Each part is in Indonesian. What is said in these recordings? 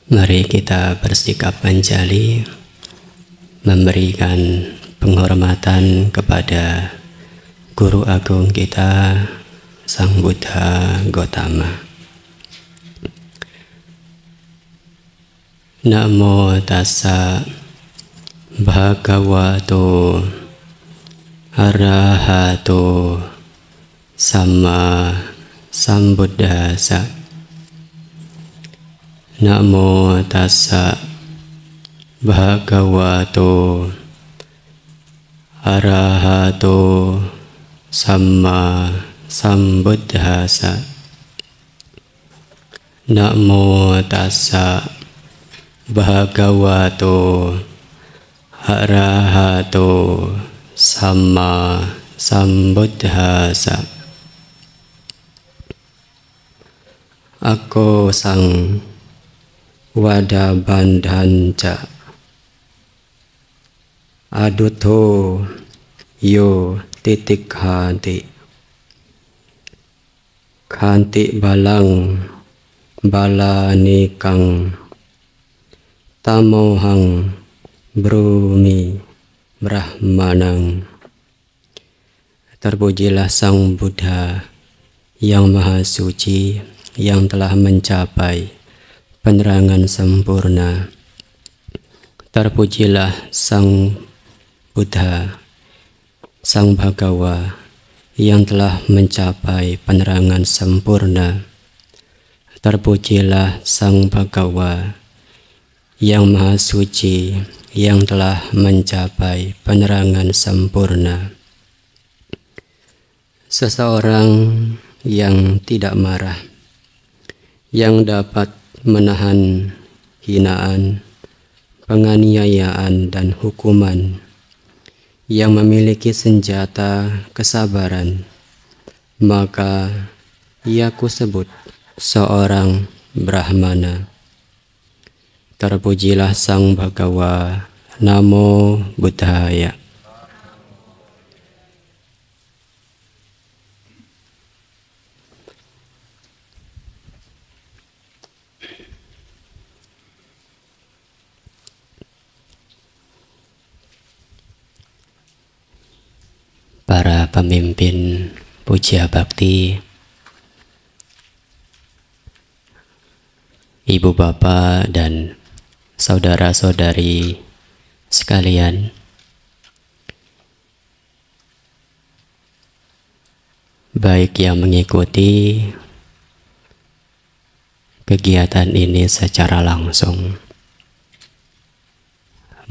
Mari kita bersikap menjali, memberikan penghormatan kepada Guru Agung kita, Sang Buddha Gautama. Namo tassa bhagavato arahato samma sambuddhassa. Namo tassa bhagavato arahato samma sambuddhassa. Namo tassa bhagavato arahato samma sambuddhassa. Ako sang Wadabandhanca aduto yo titik hanti kanti balang balanikang tamohang brumi brahmanang. Terpujilah Sang Buddha yang Maha Suci, yang telah mencapai penerangan sempurna. Terpujilah Sang Buddha, Sang Bhagawa, yang telah mencapai penerangan sempurna. Terpujilah Sang Bhagawa yang Maha Suci, yang telah mencapai penerangan sempurna. Seseorang yang tidak marah, yang dapat menahan hinaan, penganiayaan dan hukuman, yang memiliki senjata kesabaran, maka ia kusebut seorang Brahmana. Terpujilah Sang Bhagawa. Namo Buddhaya. Para pemimpin puja bakti, ibu bapak dan saudara-saudari sekalian, baik yang mengikuti kegiatan ini secara langsung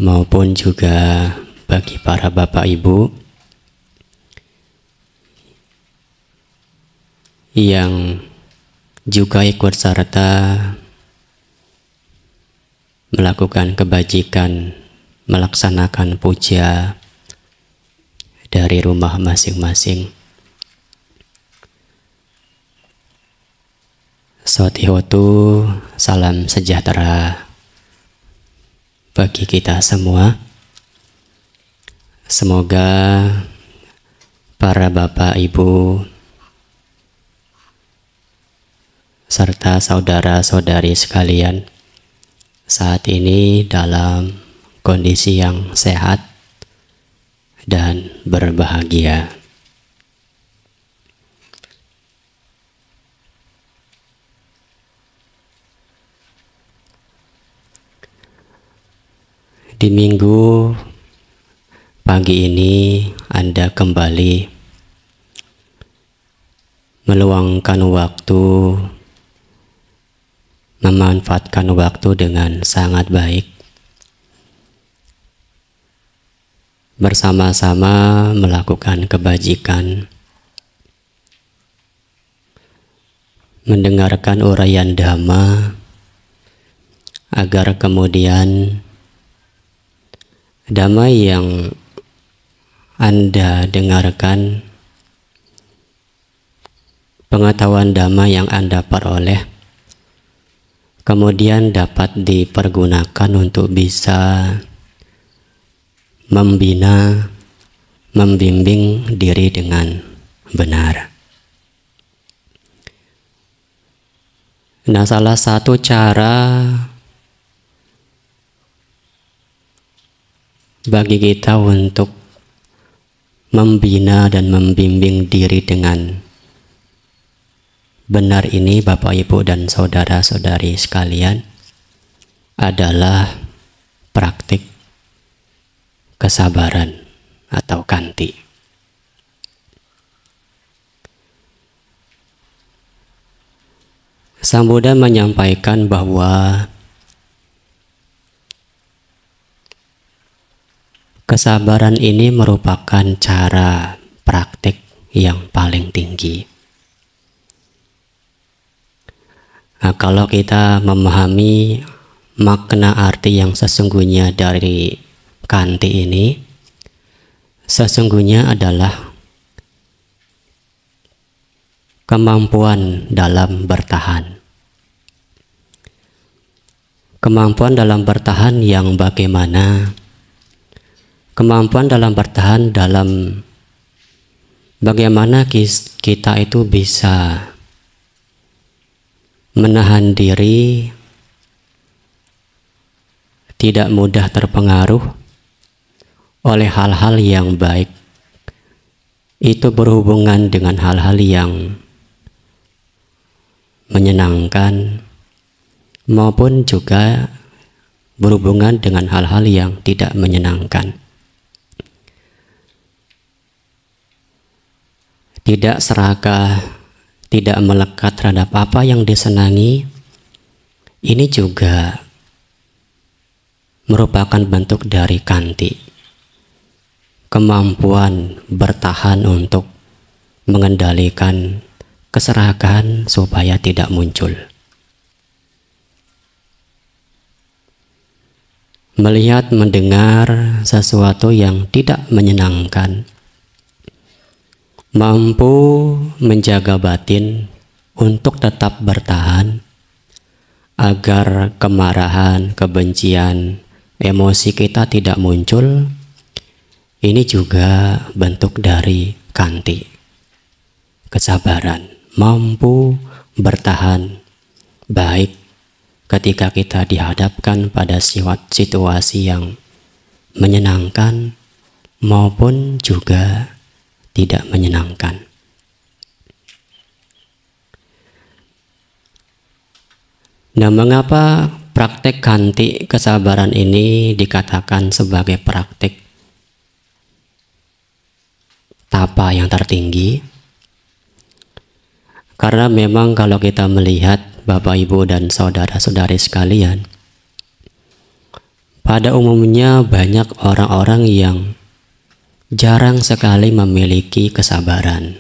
maupun juga bagi para bapak ibu yang juga ikut serta melakukan kebajikan, melaksanakan puja dari rumah masing-masing. Sotihotu, salam sejahtera bagi kita semua. Semoga para bapak, ibu, serta saudara-saudari sekalian saat ini dalam kondisi yang sehat dan berbahagia. Di minggu pagi ini Anda kembali meluangkan waktu, memanfaatkan waktu dengan sangat baik, bersama-sama melakukan kebajikan, mendengarkan uraian Dhamma, agar kemudian Dhamma yang Anda dengarkan, pengetahuan Dhamma yang Anda peroleh, kemudian dapat dipergunakan untuk bisa membina, membimbing diri dengan benar. Nah, salah satu cara bagi kita untuk membina dan membimbing diri dengan benar ini, Bapak, Ibu, dan saudara-saudari sekalian, adalah praktik kesabaran atau kanti. Sang Buddha menyampaikan bahwa kesabaran ini merupakan cara praktik yang paling tinggi. Nah, kalau kita memahami makna arti yang sesungguhnya dari kanti ini, sesungguhnya adalah kemampuan dalam bertahan. Kemampuan dalam bertahan yang bagaimana? Kemampuan dalam bertahan dalam bagaimana kita itu bisa menahan diri, tidak mudah terpengaruh oleh hal-hal yang baik. Itu berhubungan dengan hal-hal yang menyenangkan maupun juga berhubungan dengan hal-hal yang tidak menyenangkan. Tidak serakah, tidak melekat terhadap apa yang disenangi, ini juga merupakan bentuk dari kanti. Kemampuan bertahan untuk mengendalikan keserakahan supaya tidak muncul. Melihat, mendengar sesuatu yang tidak menyenangkan, mampu menjaga batin untuk tetap bertahan agar kemarahan, kebencian, emosi kita tidak muncul. Ini juga bentuk dari kanti, kesabaran, mampu bertahan baik ketika kita dihadapkan pada situasi yang menyenangkan maupun juga tidak menyenangkan. Nah, mengapa praktek kanti kesabaran ini dikatakan sebagai praktek tapa yang tertinggi? Karena memang kalau kita melihat Bapak, Ibu, dan saudara-saudari sekalian, pada umumnya banyak orang-orang yang jarang sekali memiliki kesabaran.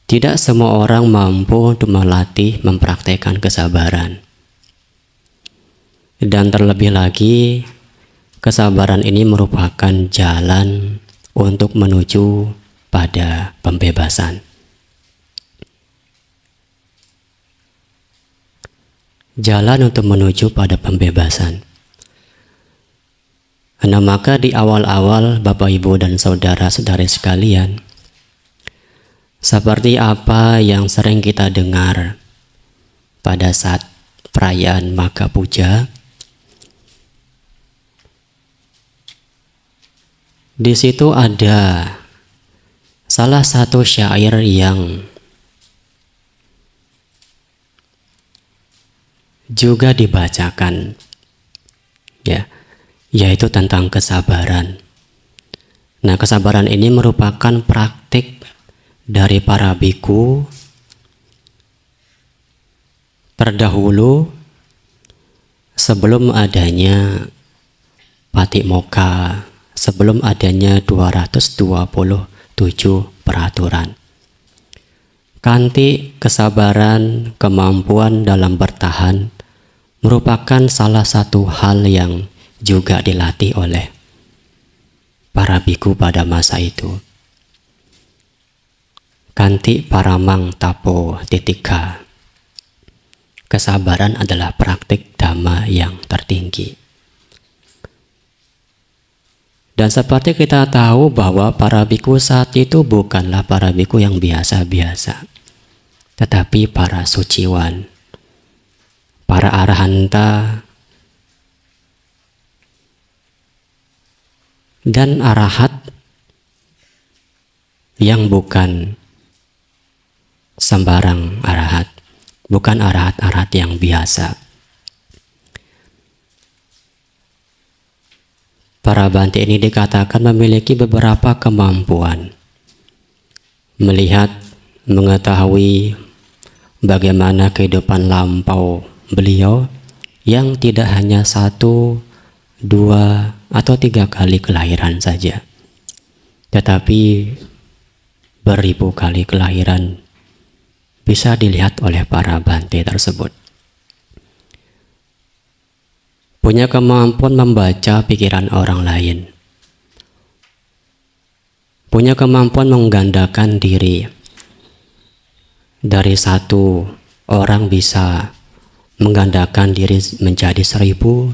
Tidak semua orang mampu untuk melatih, mempraktekkan kesabaran. Dan terlebih lagi, kesabaran ini merupakan jalan untuk menuju pada pembebasan. Jalan untuk menuju pada pembebasan. Nah, maka di awal-awal Bapak, Ibu, dan saudara-saudari sekalian, seperti apa yang sering kita dengar pada saat perayaan Magha Puja, di situ ada salah satu syair yang juga dibacakan, ya, yaitu tentang kesabaran. Nah, kesabaran ini merupakan praktik dari para biku terdahulu sebelum adanya Patimokkha, sebelum adanya 227 peraturan. Kanti kesabaran, kemampuan dalam bertahan merupakan salah satu hal yang juga dilatih oleh para biku pada masa itu. Kanti paramang tapo titika. Kesabaran adalah praktik dhamma yang tertinggi. Dan seperti kita tahu bahwa para biku saat itu bukanlah para biku yang biasa-biasa, tetapi para suciwan, para arahanta dan arahat yang bukan sembarang arahat, bukan arahat-arahat yang biasa. Para Bante ini dikatakan memiliki beberapa kemampuan melihat, mengetahui bagaimana kehidupan lampau beliau yang tidak hanya 1, 2, atau 3 kali kelahiran saja, tetapi beribu kali kelahiran bisa dilihat oleh para Bante tersebut. Punya kemampuan membaca pikiran orang lain, punya kemampuan menggandakan diri. Dari 1 orang bisa menggandakan diri menjadi 1000,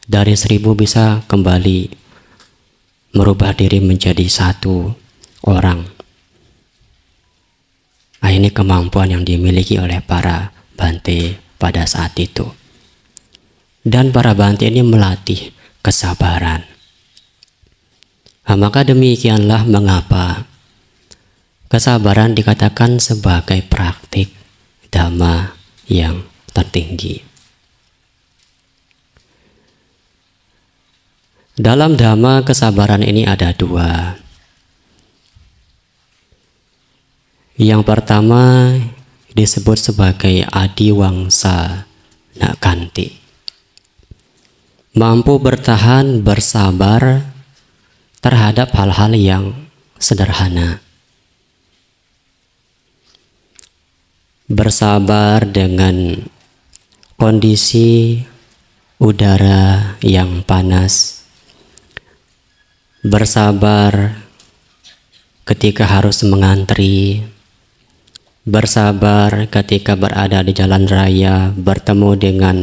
dari 1000 bisa kembali merubah diri menjadi 1 orang. Nah, ini kemampuan yang dimiliki oleh para Bante pada saat itu. Dan para Bante ini melatih kesabaran. Nah, maka demikianlah mengapa kesabaran dikatakan sebagai praktik dhamma yang tertinggi. Dalam dhamma kesabaran ini ada 2. Yang pertama disebut sebagai adiwangsa nakanti, mampu bertahan, bersabar terhadap hal-hal yang sederhana. Bersabar dengan kondisi udara yang panas, bersabar ketika harus mengantri, bersabar ketika berada di jalan raya bertemu dengan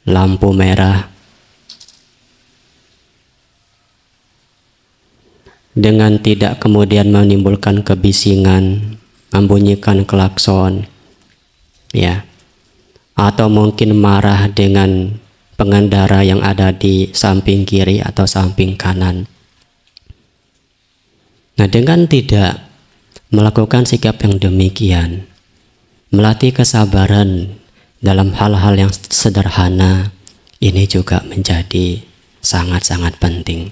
lampu merah, dengan tidak kemudian menimbulkan kebisingan, membunyikan klakson, ya, atau mungkin marah dengan pengendara yang ada di samping kiri atau samping kanan. Nah, dengan tidak melakukan sikap yang demikian, melatih kesabaran dalam hal-hal yang sederhana, ini juga menjadi sangat-sangat penting.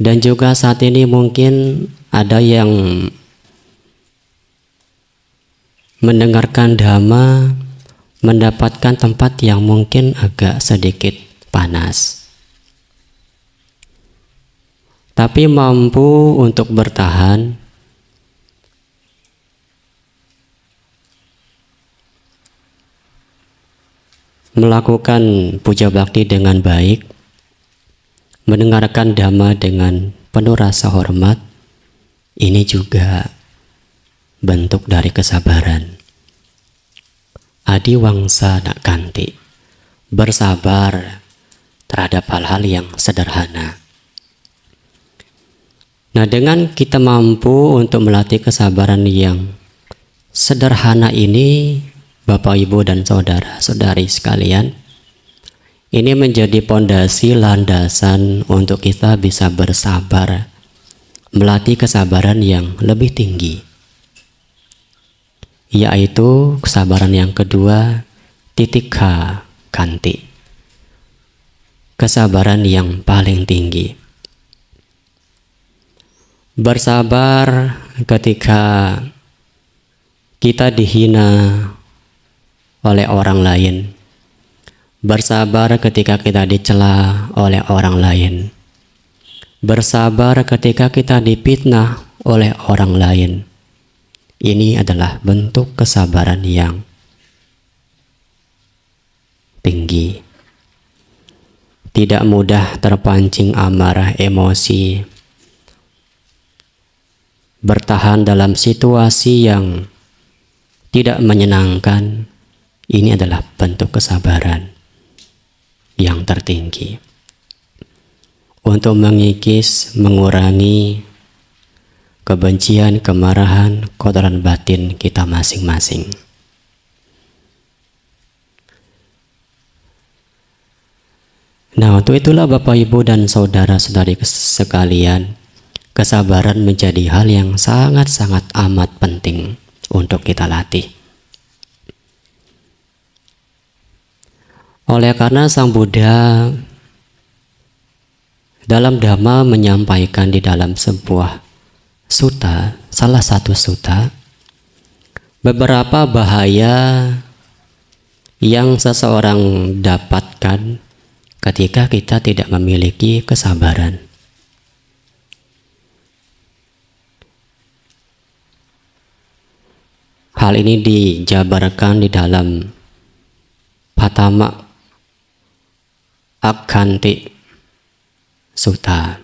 Dan juga saat ini mungkin ada yang mendengarkan dhamma mendapatkan tempat yang mungkin agak sedikit panas, tapi mampu untuk bertahan melakukan puja bakti dengan baik, mendengarkan dhamma dengan penuh rasa hormat. Ini juga bentuk dari kesabaran. Adiwangsa nakanti, bersabar terhadap hal-hal yang sederhana. Nah, dengan kita mampu untuk melatih kesabaran yang sederhana ini, Bapak, Ibu, dan saudara-saudari sekalian, ini menjadi pondasi landasan untuk kita bisa bersabar, melatih kesabaran yang lebih tinggi, yaitu kesabaran yang kedua, titikha kanti, kesabaran yang paling tinggi. Bersabar ketika kita dihina oleh orang lain, bersabar ketika kita dicela oleh orang lain, bersabar ketika kita difitnah oleh orang lain. Ini adalah bentuk kesabaran yang tinggi. Tidak mudah terpancing amarah emosi, bertahan dalam situasi yang tidak menyenangkan. Ini adalah bentuk kesabaran yang tertinggi untuk mengikis, mengurangi kebencian, kemarahan, kotoran batin kita masing-masing. Nah, untuk itulah Bapak Ibu dan saudara-saudari sekalian, kesabaran menjadi hal yang sangat-sangat amat penting untuk kita latih. Oleh karena Sang Buddha dalam Dhamma menyampaikan di dalam sebuah sutta, salah satu sutta, beberapa bahaya yang seseorang dapatkan ketika kita tidak memiliki kesabaran. Hal ini dijabarkan di dalam Patama Akkanti Sutta.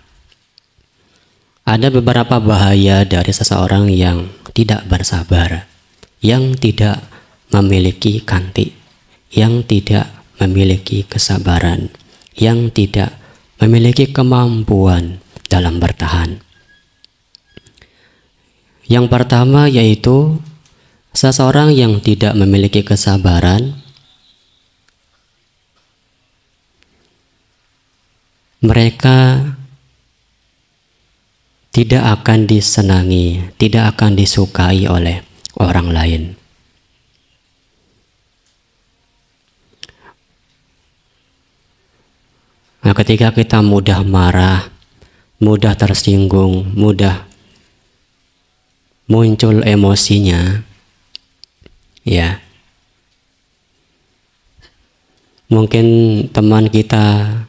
Ada beberapa bahaya dari seseorang yang tidak bersabar, yang tidak memiliki kanti, yang tidak memiliki kesabaran, yang tidak memiliki kemampuan dalam bertahan. Yang pertama yaitu seseorang yang tidak memiliki kesabaran, mereka tidak akan disenangi, tidak akan disukai oleh orang lain. Nah, ketika kita mudah marah, mudah tersinggung, mudah muncul emosinya, ya, mungkin teman kita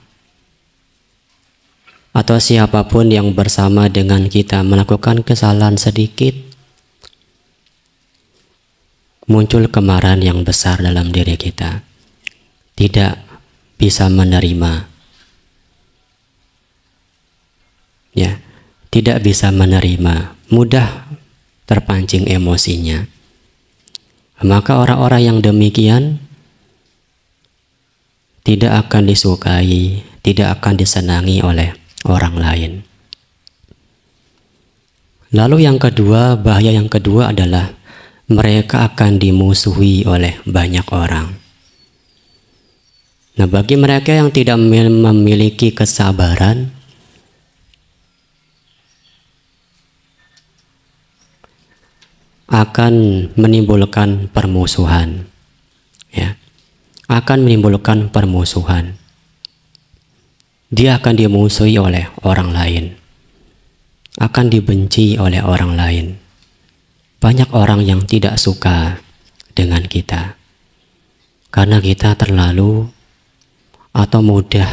atau siapapun yang bersama dengan kita melakukan kesalahan sedikit, muncul kemarahan yang besar dalam diri kita, tidak bisa menerima, ya, tidak bisa menerima, mudah terpancing emosinya. Maka orang-orang yang demikian tidak akan disukai, tidak akan disenangi oleh orang lain. Lalu yang kedua, bahaya yang kedua adalah mereka akan dimusuhi oleh banyak orang. Nah, bagi mereka yang tidak memiliki kesabaran, akan menimbulkan permusuhan, ya, akan menimbulkan permusuhan. Dia akan dimusuhi oleh orang lain, akan dibenci oleh orang lain. Banyak orang yang tidak suka dengan kita karena kita terlalu atau mudah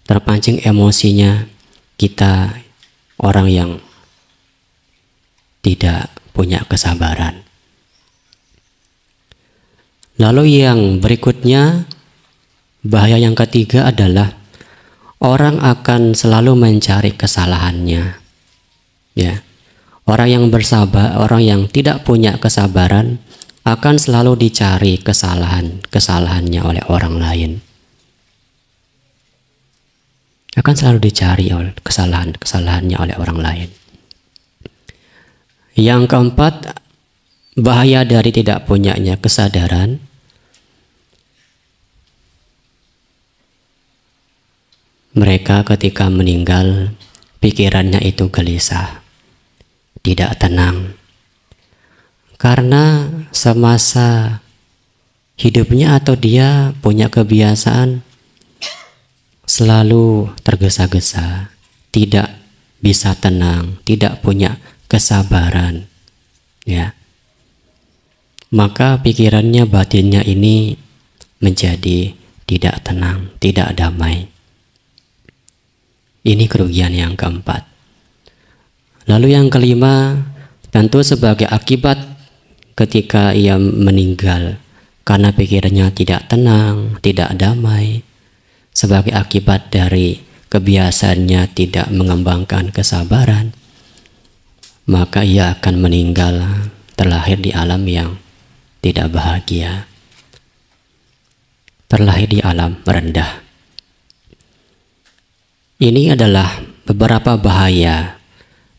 terpancing emosinya. Kita orang yang tidak punya kesabaran. Lalu yang berikutnya, bahaya yang ketiga adalah orang akan selalu mencari kesalahannya. Ya. Orang yang bersabar, orang yang tidak punya kesabaran akan selalu dicari kesalahannya oleh orang lain. Akan selalu dicari kesalahannya oleh orang lain. Yang keempat, bahaya dari tidak punyanya kesadaran, mereka ketika meninggal pikirannya itu gelisah, tidak tenang, karena semasa hidupnya atau dia punya kebiasaan selalu tergesa-gesa, tidak bisa tenang, tidak punya kesabaran, ya, maka pikirannya, batinnya ini menjadi tidak tenang, tidak damai. Ini kerugian yang keempat. Lalu yang kelima, tentu sebagai akibat ketika ia meninggal karena pikirannya tidak tenang, tidak damai, sebagai akibat dari kebiasaannya tidak mengembangkan kesabaran, maka ia akan meninggal terlahir di alam yang tidak bahagia, terlahir di alam rendah. Ini adalah beberapa bahaya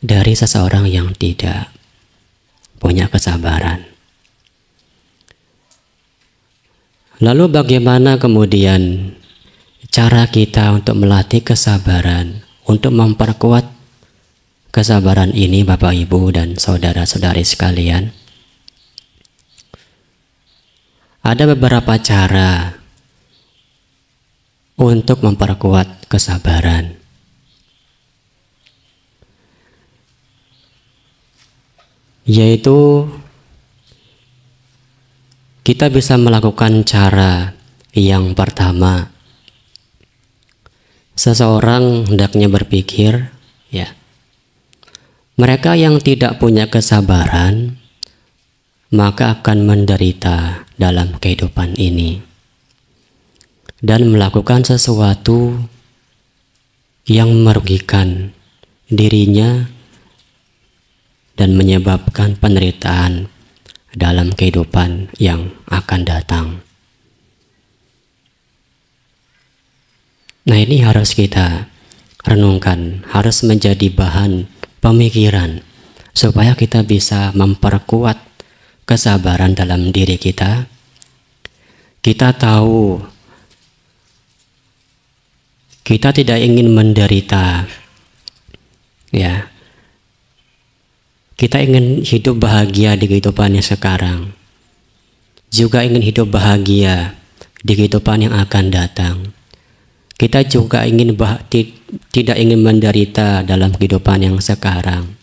dari seseorang yang tidak punya kesabaran. Lalu bagaimana kemudian cara kita untuk melatih kesabaran, untuk memperkuat kesabaran ini Bapak Ibu dan saudara-saudari sekalian? Ada beberapa cara untuk memperkuat kesabaran. Yaitu kita bisa melakukan cara yang pertama. Seseorang hendaknya berpikir, ya, mereka yang tidak punya kesabaran maka akan menderita dalam kehidupan ini dan melakukan sesuatu yang merugikan dirinya dan menyebabkan penderitaan dalam kehidupan yang akan datang. Nah, ini harus kita renungkan, harus menjadi bahan pemikiran supaya kita bisa memperkuat kesabaran dalam diri kita. Kita tahu kita tidak ingin menderita, ya. Kita ingin hidup bahagia di kehidupan yang sekarang, juga ingin hidup bahagia di kehidupan yang akan datang. Kita juga ingin tidak ingin menderita dalam kehidupan yang sekarang,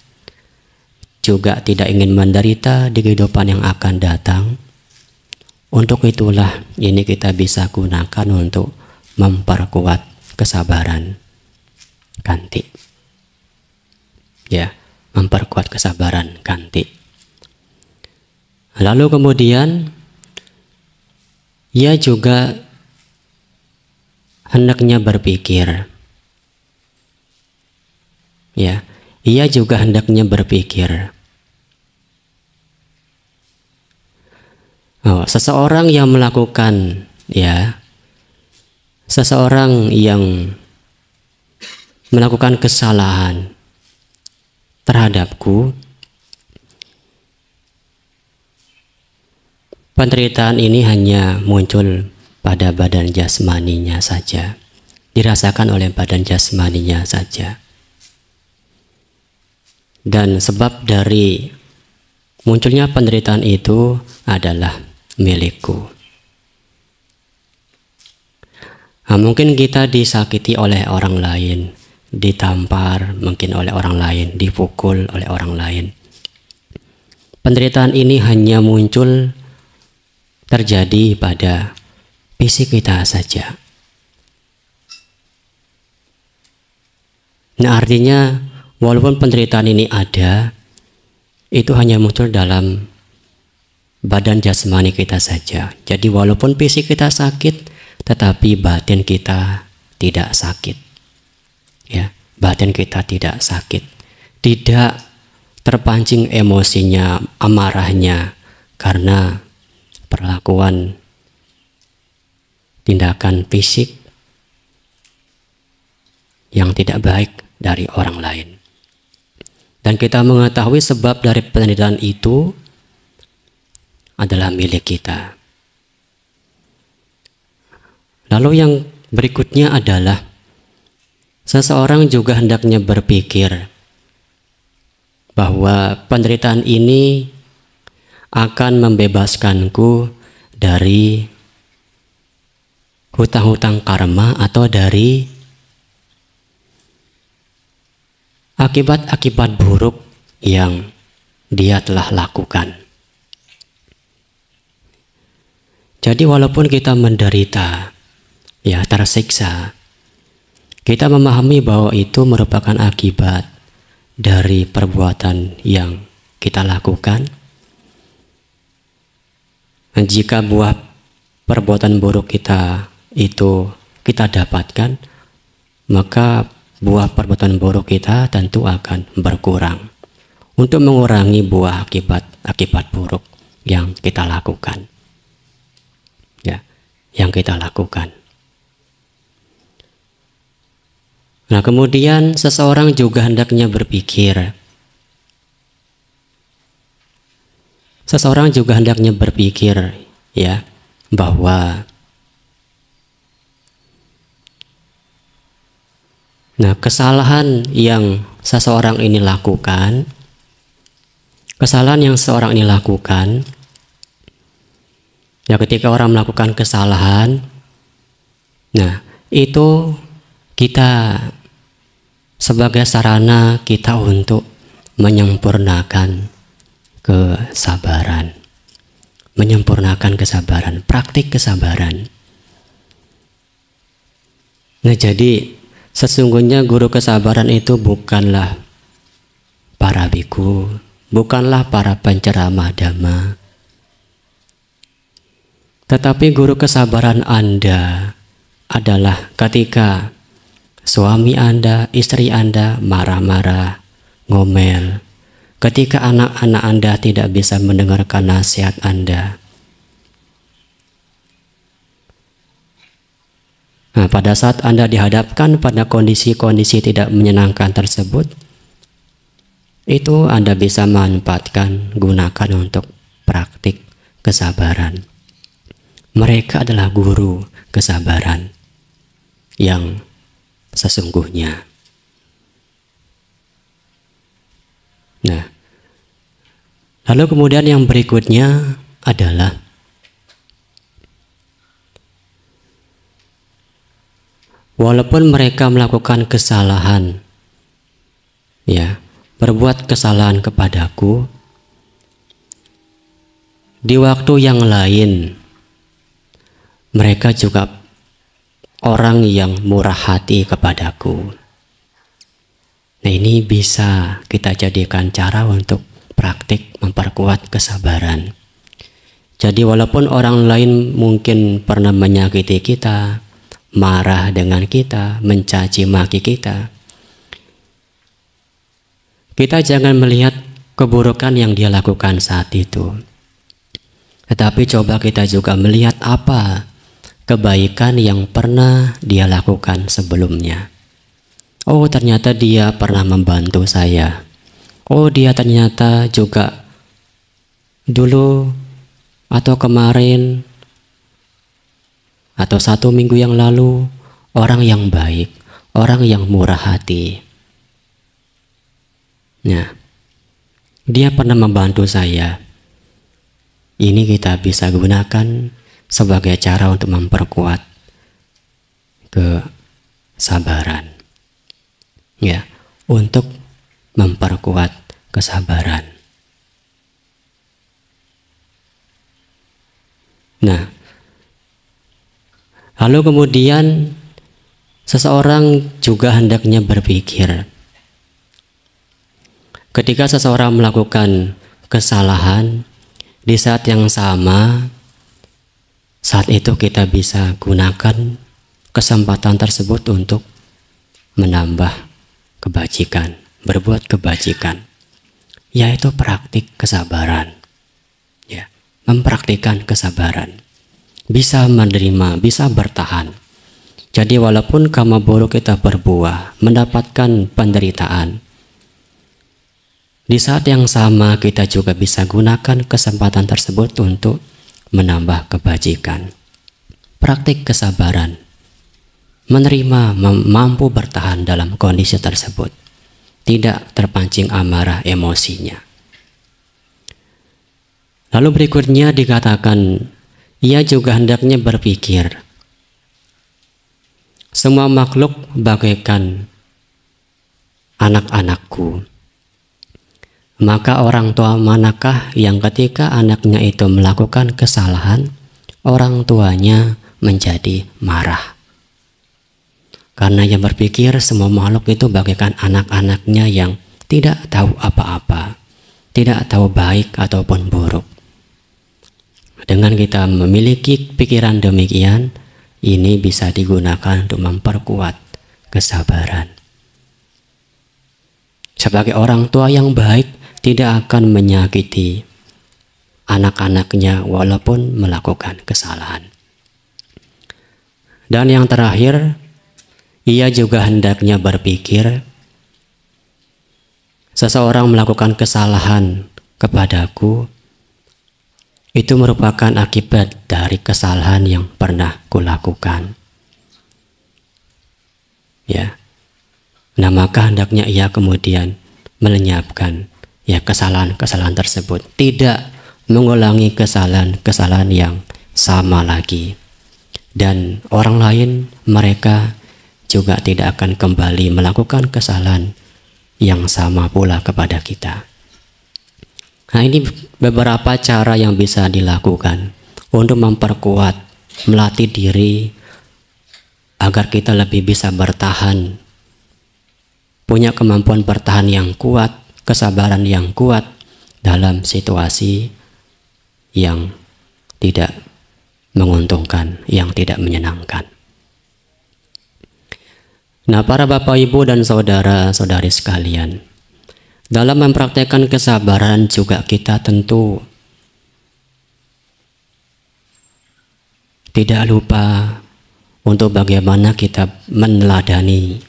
juga tidak ingin menderita di kehidupan yang akan datang. Untuk itulah ini kita bisa gunakan untuk memperkuat kesabaran kanti. Ya, memperkuat kesabaran kanti. Lalu kemudian ia juga hendaknya berpikir. Ya, ia juga hendaknya berpikir. Seseorang yang melakukan, ya, seseorang yang melakukan kesalahan terhadapku, penderitaan ini hanya muncul pada badan jasmaninya saja, dirasakan oleh badan jasmaninya saja. Dan sebab dari munculnya penderitaan itu adalah milikku. Nah, mungkin kita disakiti oleh orang lain, ditampar mungkin oleh orang lain, dipukul oleh orang lain. Penderitaan ini hanya muncul terjadi pada fisik kita saja. Nah, artinya walaupun penderitaan ini ada, itu hanya muncul dalam badan jasmani kita saja. Jadi walaupun fisik kita sakit, tetapi batin kita tidak sakit. Ya, batin kita tidak sakit. Tidak terpancing emosinya, amarahnya karena perlakuan tindakan fisik yang tidak baik dari orang lain. Dan kita mengetahui sebab dari penderitaan itu adalah milik kita. Lalu yang berikutnya adalah seseorang juga hendaknya berpikir bahwa penderitaan ini akan membebaskanku dari hutang-hutang karma atau dari akibat-akibat buruk yang dia telah lakukan. Jadi walaupun kita menderita, ya, tersiksa, kita memahami bahwa itu merupakan akibat dari perbuatan yang kita lakukan. Dan jika buah perbuatan buruk kita itu kita dapatkan, maka buah perbuatan buruk kita tentu akan berkurang untuk mengurangi buah akibat buruk yang kita lakukan. Ya, yang kita lakukan. Nah, kemudian seseorang juga hendaknya berpikir. Seseorang juga hendaknya berpikir, ya, bahwa kesalahan yang seseorang ini lakukan, ya ketika orang melakukan kesalahan, itu kita sebagai sarana kita untuk menyempurnakan kesabaran, praktik kesabaran. Jadi sesungguhnya guru kesabaran itu bukanlah para biku, bukanlah para penceramah dhamma, tetapi guru kesabaran Anda adalah ketika suami Anda, istri Anda marah-marah, ngomel, ketika anak-anak Anda tidak bisa mendengarkan nasihat Anda. Pada saat Anda dihadapkan pada kondisi-kondisi tidak menyenangkan tersebut, itu Anda bisa manfaatkan, gunakan untuk praktik kesabaran. Mereka adalah guru kesabaran yang sesungguhnya. Lalu kemudian yang berikutnya adalah walaupun mereka melakukan kesalahan, berbuat kesalahan kepadaku, di waktu yang lain mereka juga orang yang murah hati kepadaku. Ini bisa kita jadikan cara untuk praktik memperkuat kesabaran. Jadi walaupun orang lain mungkin pernah menyakiti kita, marah dengan kita, mencaci maki kita, kita jangan melihat keburukan yang dia lakukan saat itu, tetapi coba kita juga melihat apa kebaikan yang pernah dia lakukan sebelumnya. Oh, ternyata dia pernah membantu saya. Oh, dia ternyata juga dulu atau kemarin atau 1 minggu yang lalu orang yang baik, orang yang murah hati. Dia pernah membantu saya. Ini kita bisa gunakan sebagai cara untuk memperkuat kesabaran. Untuk memperkuat kesabaran. Lalu kemudian seseorang juga hendaknya berpikir, ketika seseorang melakukan kesalahan, di saat yang sama, saat itu kita bisa gunakan kesempatan tersebut untuk menambah kebajikan, berbuat kebajikan, yaitu praktik kesabaran. Mempraktikkan kesabaran, bisa menerima, bisa bertahan. Jadi walaupun karma buruk kita berbuah, mendapatkan penderitaan, di saat yang sama kita juga bisa gunakan kesempatan tersebut untuk menambah kebajikan. Praktik kesabaran, menerima, mampu bertahan dalam kondisi tersebut, tidak terpancing amarah emosinya. Lalu berikutnya dikatakan, ia juga hendaknya berpikir, semua makhluk bagaikan anak-anakku. Maka orang tua manakah yang ketika anaknya itu melakukan kesalahan, orang tuanya menjadi marah? Karena yang berpikir semua makhluk itu bagaikan anak-anaknya yang tidak tahu apa-apa, tidak tahu baik ataupun buruk. Dengan kita memiliki pikiran demikian, ini bisa digunakan untuk memperkuat kesabaran. Sebagai orang tua yang baik, tidak akan menyakiti anak-anaknya walaupun melakukan kesalahan. Dan yang terakhir, ia juga hendaknya berpikir, seseorang melakukan kesalahan kepadaku, itu merupakan akibat dari kesalahan yang pernah kulakukan. Ya. Nah, maka hendaknya ia kemudian melenyapkan ya kesalahan-kesalahan tersebut, tidak mengulangi kesalahan-kesalahan yang sama lagi. Dan orang lain, mereka juga tidak akan kembali melakukan kesalahan yang sama pula kepada kita. Nah, ini beberapa cara yang bisa dilakukan untuk memperkuat, melatih diri agar kita lebih bisa bertahan, punya kemampuan bertahan yang kuat, kesabaran yang kuat dalam situasi yang tidak menguntungkan, yang tidak menyenangkan. Nah, para Bapak, Ibu, dan saudara-saudari sekalian, dalam mempraktekkan kesabaran juga kita tentu tidak lupa untuk bagaimana kita meneladani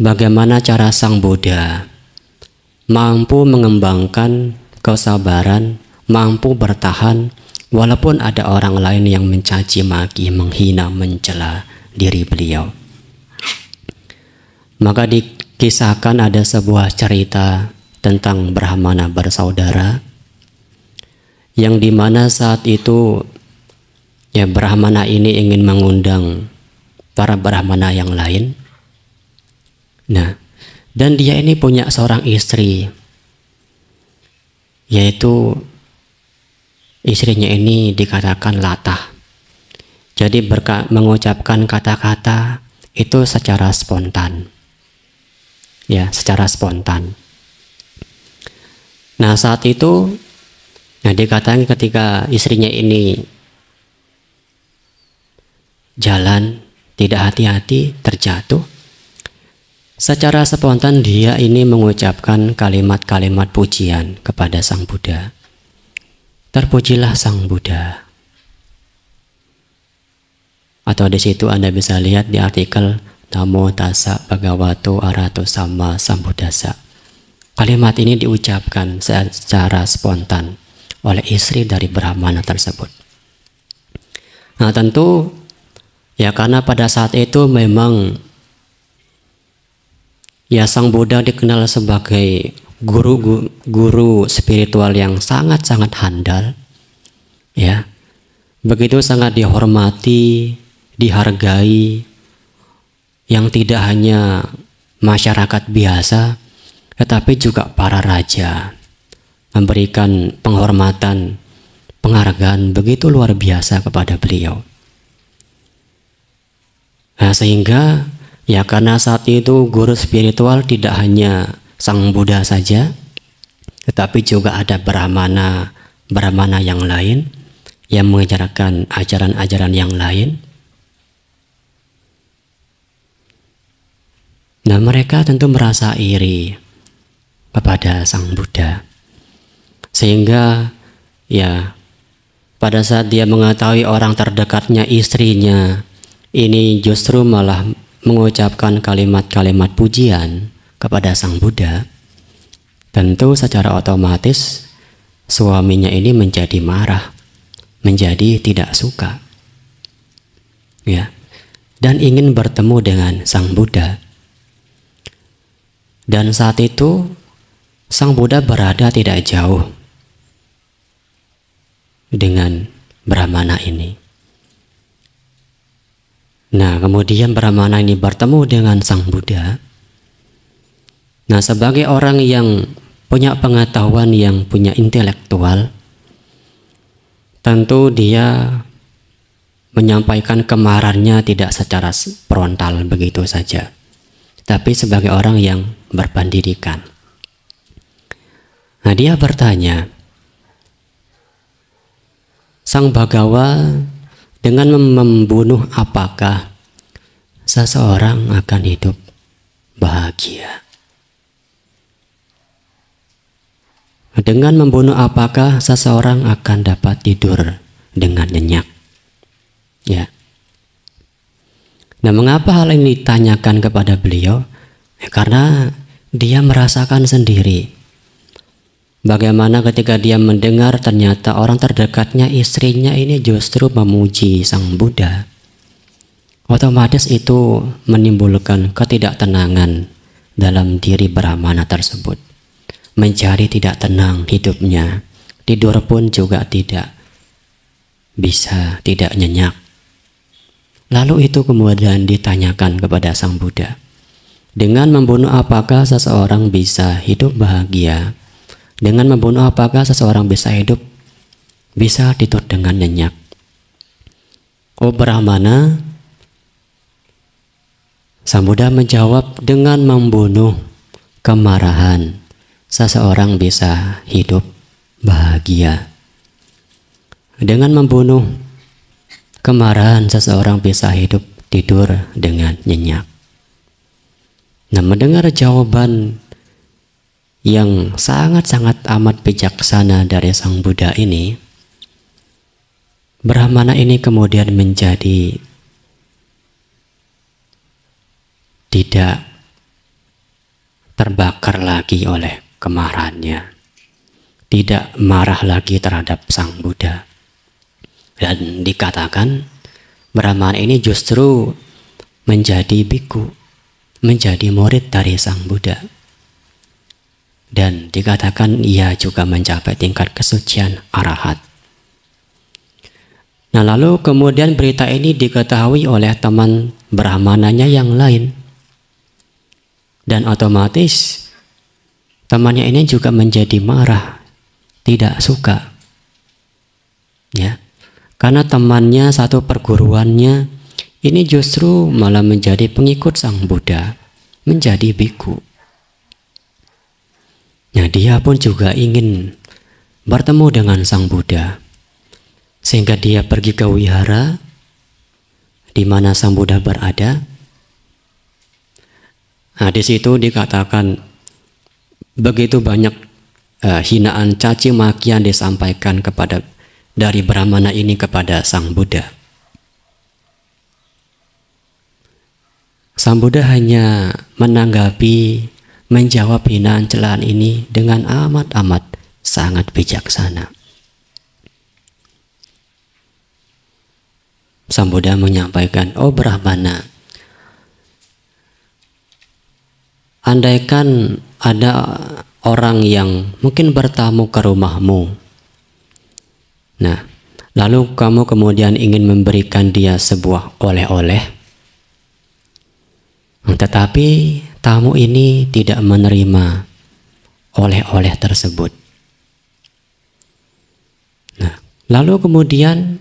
bagaimana cara Sang Buddha mampu mengembangkan kesabaran, mampu bertahan walaupun ada orang lain yang mencaci maki, menghina, mencela diri beliau. Maka dikisahkan ada sebuah cerita tentang Brahmana bersaudara, yang dimana saat itu ya Brahmana ini ingin mengundang para Brahmana yang lain. Nah, dan dia ini punya seorang istri, yaitu istrinya ini dikatakan latah. Jadi mengucapkan kata-kata itu secara spontan. Ya, secara spontan. Nah, saat itu dikatakan ketika istrinya ini jalan tidak hati-hati terjatuh, secara spontan dia ini mengucapkan kalimat-kalimat pujian kepada Sang Buddha. Terpujilah Sang Buddha. Atau di situ Anda bisa lihat di artikel Namo Tassa Bhagavato Arahato Samma Sambuddhassa. Kalimat ini diucapkan secara spontan oleh istri dari Brahmana tersebut. Nah, tentu ya karena pada saat itu memang ya Sang Buddha dikenal sebagai guru spiritual yang sangat-sangat handal. Ya. Begitu sangat dihormati, dihargai, yang tidak hanya masyarakat biasa, tetapi juga para raja memberikan penghormatan, penghargaan begitu luar biasa kepada beliau. Nah, sehingga ya karena saat itu guru spiritual tidak hanya Sang Buddha saja, tetapi juga ada Brahmana yang lain yang mengajarkan ajaran-ajaran yang lain. Nah, mereka tentu merasa iri kepada Sang Buddha. Sehingga ya pada saat dia mengetahui orang terdekatnya, istrinya ini justru malah mengucapkan kalimat-kalimat pujian kepada Sang Buddha, tentu secara otomatis suaminya ini menjadi marah, menjadi tidak suka. Ya. Dan ingin bertemu dengan Sang Buddha. Dan saat itu Sang Buddha berada tidak jauh dengan Brahmana ini. Nah, kemudian Brahmana ini bertemu dengan Sang Buddha. Nah, sebagai orang yang punya pengetahuan, yang punya intelektual, tentu dia menyampaikan kemarahannya tidak secara frontal begitu saja, tapi sebagai orang yang berpendidikan. Nah, dia bertanya, Sang Bhagawa, dengan membunuh apakah seseorang akan hidup bahagia? Dengan membunuh apakah seseorang akan dapat tidur dengan nyenyak? Ya. Nah, mengapa hal ini ditanyakan kepada beliau? Karena dia merasakan sendiri Bagaimana ketika dia mendengar ternyata orang terdekatnya, istrinya ini justru memuji Sang Buddha. Otomatis itu menimbulkan ketidaktenangan dalam diri Brahmana tersebut. Mencari tidak tenang hidupnya. Tidur pun juga tidak bisa, tidak nyenyak. Lalu itu kemudian ditanyakan kepada Sang Buddha. Dengan membunuh apakah seseorang bisa hidup bahagia? Dengan membunuh apakah seseorang bisa hidup, bisa tidur dengan nyenyak? Oh Brahmana, Sang Buddha menjawab, dengan membunuh kemarahan, seseorang bisa hidup bahagia. Dengan membunuh kemarahan, seseorang bisa hidup tidur dengan nyenyak. Nah, mendengar jawaban yang sangat-sangat amat bijaksana dari Sang Buddha ini, Brahmana ini kemudian menjadi tidak terbakar lagi oleh kemarahannya, tidak marah lagi terhadap Sang Buddha. Dan dikatakan Brahmana ini justru menjadi biku, menjadi murid dari Sang Buddha. Dan dikatakan ia juga mencapai tingkat kesucian arahat. Nah, lalu kemudian berita ini diketahui oleh teman Brahmananya yang lain. Dan otomatis temannya ini juga menjadi marah, tidak suka. Ya. Karena temannya satu perguruannya ini justru malah menjadi pengikut Sang Buddha, menjadi biku. Nah, dia pun juga ingin bertemu dengan Sang Buddha, sehingga dia pergi ke wihara di mana Sang Buddha berada. Nah, di situ dikatakan begitu banyak hinaan, caci makian disampaikan kepada dari Brahmana ini kepada Sang Buddha. Sang Buddha hanya menanggapi, menjawab hinaan celaan ini dengan amat-amat sangat bijaksana. Sang Buddha menyampaikan, oh Brahmana, andaikan ada orang yang mungkin bertamu ke rumahmu, nah, lalu kamu kemudian ingin memberikan dia sebuah oleh-oleh, tetapi tamu ini tidak menerima oleh-oleh tersebut. Nah, lalu kemudian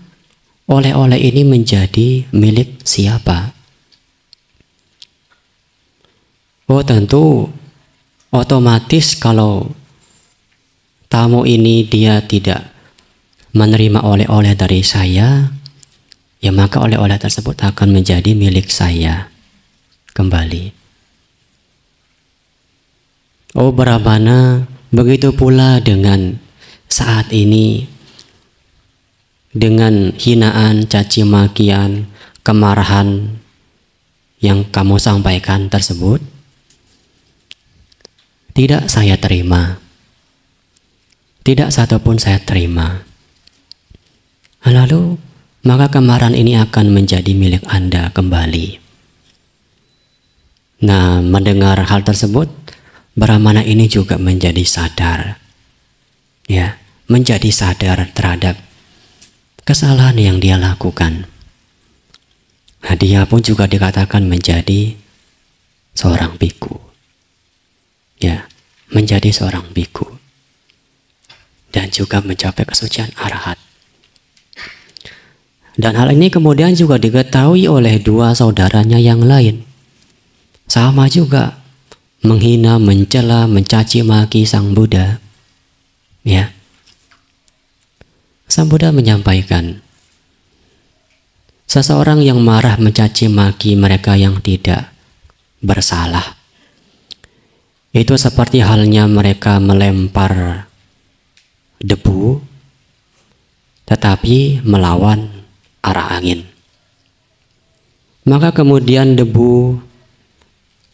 oleh-oleh ini menjadi milik siapa? Oh, tentu otomatis kalau tamu ini dia tidak menerima oleh-oleh dari saya, ya maka oleh-oleh tersebut akan menjadi milik saya kembali. Oh Brahmana, begitu pula dengan saat ini, dengan hinaan, caci makian, kemarahan yang kamu sampaikan tersebut, tidak saya terima. Tidak satupun saya terima. Lalu, maka kemarahan ini akan menjadi milik Anda kembali. Nah, mendengar hal tersebut, Brahmana ini juga menjadi sadar. Ya, menjadi sadar terhadap kesalahan yang dia lakukan. Nah, dia pun juga dikatakan menjadi seorang biku. Ya, menjadi seorang biku. Dan juga mencapai kesucian arahat. Dan hal ini kemudian juga diketahui oleh dua saudaranya yang lain. Sama juga menghina, mencela, mencaci maki Sang Buddha. Ya. Sang Buddha menyampaikan, seseorang yang marah mencaci maki mereka yang tidak bersalah, itu seperti halnya mereka melempar debu tetapi melawan arah angin. Maka kemudian debu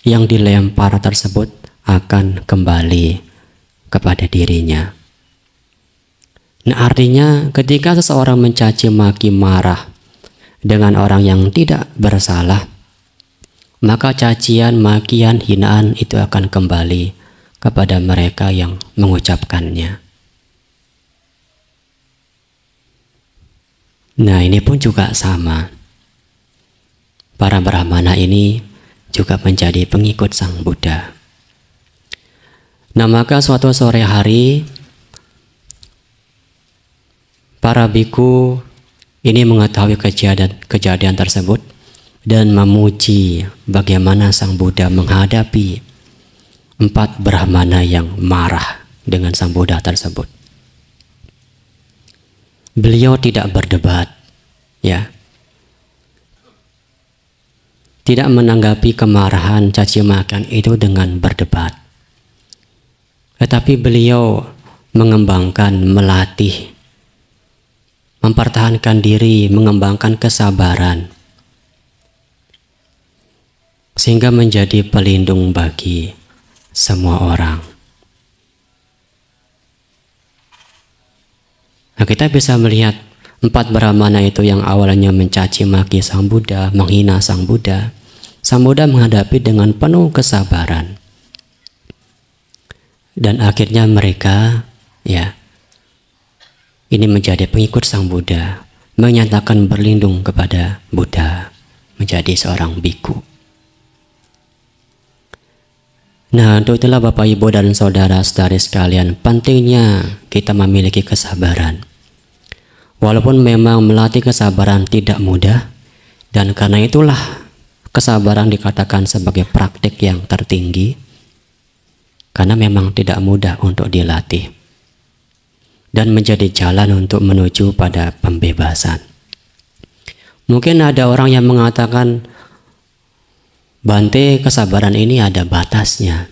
yang dilempar tersebut akan kembali kepada dirinya. Nah, artinya ketika seseorang mencaci maki marah dengan orang yang tidak bersalah, maka cacian, makian, hinaan itu akan kembali kepada mereka yang mengucapkannya. Nah, ini pun juga sama. Para Brahmana ini juga menjadi pengikut Sang Buddha. Nah, maka suatu sore hari, para biku ini mengetahui kejadian tersebut dan memuji bagaimana Sang Buddha menghadapi 4 Brahmana yang marah dengan Sang Buddha tersebut. Beliau tidak berdebat, ya, tidak menanggapi kemarahan caci makian itu dengan berdebat, tetapi beliau mengembangkan, melatih, mempertahankan diri, mengembangkan kesabaran, sehingga menjadi pelindung bagi semua orang. Nah, kita bisa melihat 4 Brahmana itu yang awalnya mencaci maki Sang Buddha, menghina Sang Buddha menghadapi dengan penuh kesabaran. Dan akhirnya mereka, ya, ini menjadi pengikut Sang Buddha, menyatakan berlindung kepada Buddha, menjadi seorang biku. Nah, untuk itulah Bapak Ibu dan saudara-saudari sekalian, pentingnya kita memiliki kesabaran. Walaupun memang melatih kesabaran tidak mudah, dan karena itulah kesabaran dikatakan sebagai praktik yang tertinggi, karena memang tidak mudah untuk dilatih dan menjadi jalan untuk menuju pada pembebasan. Mungkin ada orang yang mengatakan, Bante, kesabaran ini ada batasnya.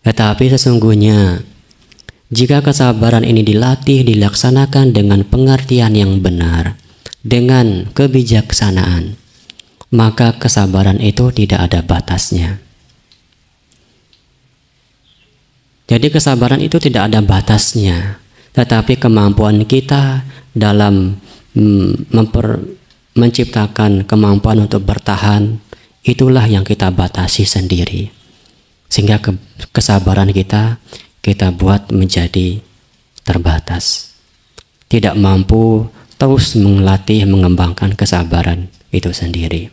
Tetapi sesungguhnya jika kesabaran ini dilatih, dilaksanakan dengan pengertian yang benar, dengan kebijaksanaan, maka kesabaran itu tidak ada batasnya. Jadi kesabaran itu tidak ada batasnya, tetapi kemampuan kita dalam menciptakan kemampuan untuk bertahan, itulah yang kita batasi sendiri. Sehingga kesabaran kita buat menjadi terbatas. Tidak mampu terus melatih, mengembangkan kesabaran itu sendiri.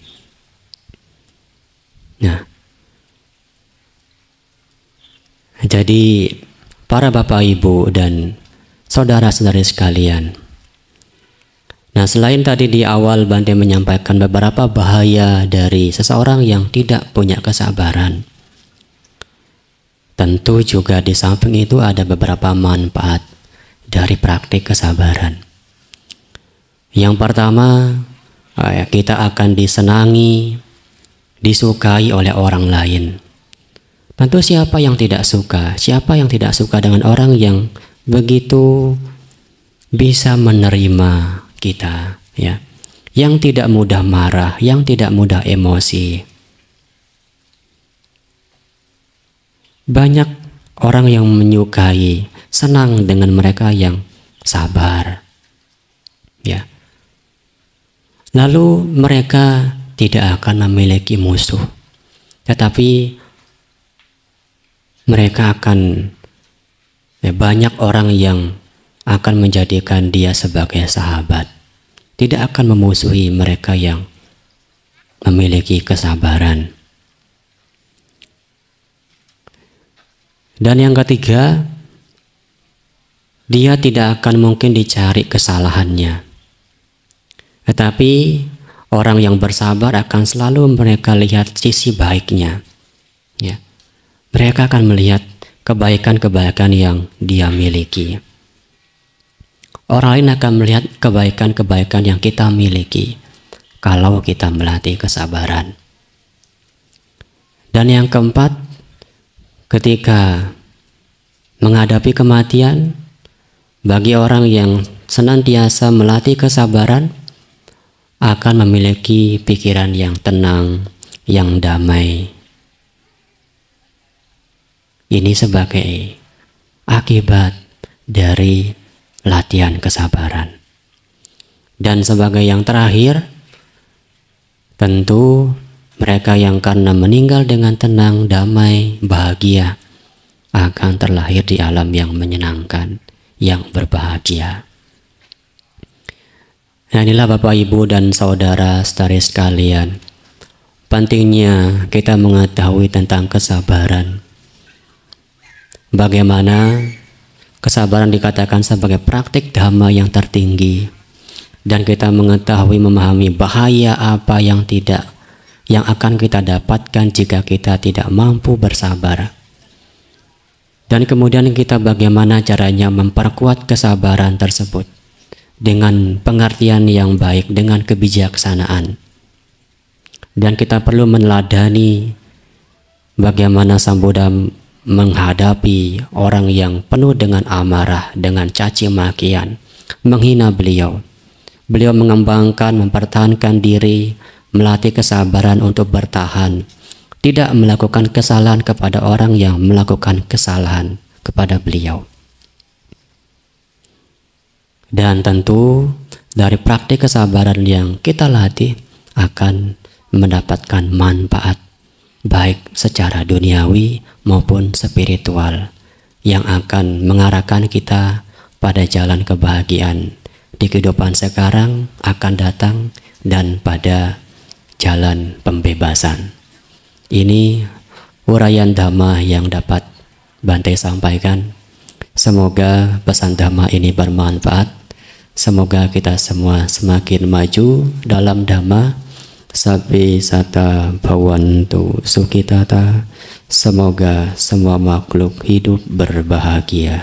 Nah, jadi para Bapak Ibu dan saudara-saudari sekalian, nah selain tadi di awal Bante menyampaikan beberapa bahaya dari seseorang yang tidak punya kesabaran, tentu juga di samping itu ada beberapa manfaat dari praktik kesabaran. Yang pertama, kita akan disenangi, disukai oleh orang lain. Tentu siapa yang tidak suka? Siapa yang tidak suka dengan orang yang begitu bisa menerima kita, ya? Yang tidak mudah marah, yang tidak mudah emosi. Banyak orang yang menyukai, senang dengan mereka yang sabar, ya. Lalu mereka tidak akan memiliki musuh, tetapi mereka akan, banyak orang yang akan menjadikan dia sebagai sahabat, tidak akan memusuhi mereka yang memiliki kesabaran. Dan yang ketiga, dia tidak akan mungkin dicari kesalahannya. Tetapi orang yang bersabar akan selalu mereka lihat sisi baiknya, ya. Mereka akan melihat kebaikan-kebaikan yang dia miliki. Orang lain akan melihat kebaikan-kebaikan yang kita miliki kalau kita melatih kesabaran. Dan yang keempat, ketika menghadapi kematian, bagi orang yang senantiasa melatih kesabaran akan memiliki pikiran yang tenang, yang damai. Ini sebagai akibat dari latihan kesabaran. Dan sebagai yang terakhir, tentu mereka yang karena meninggal dengan tenang, damai, bahagia akan terlahir di alam yang menyenangkan, yang berbahagia. Nah, inilah Bapak, Ibu, dan Saudara saudari sekalian, pentingnya kita mengetahui tentang kesabaran. Bagaimana kesabaran dikatakan sebagai praktik dhamma yang tertinggi, dan kita mengetahui, memahami bahaya apa yang akan kita dapatkan jika kita tidak mampu bersabar. Dan kemudian kita bagaimana caranya memperkuat kesabaran tersebut dengan pengertian yang baik, dengan kebijaksanaan. Dan kita perlu meneladani bagaimana Sang Buddha menghadapi orang yang penuh dengan amarah, dengan caci makian, menghina beliau. Beliau mengembangkan, mempertahankan diri, melatih kesabaran untuk bertahan, tidak melakukan kesalahan kepada orang yang melakukan kesalahan kepada beliau. Dan tentu dari praktik kesabaran yang kita latih akan mendapatkan manfaat baik secara duniawi maupun spiritual yang akan mengarahkan kita pada jalan kebahagiaan di kehidupan sekarang, akan datang, dan pada jalan pembebasan. Ini uraian dhamma yang dapat Bante sampaikan. Semoga pesan dhamma ini bermanfaat. Semoga kita semua semakin maju dalam dhamma. Sabbe sata bhavantu sukhitata. Semoga semua makhluk hidup berbahagia.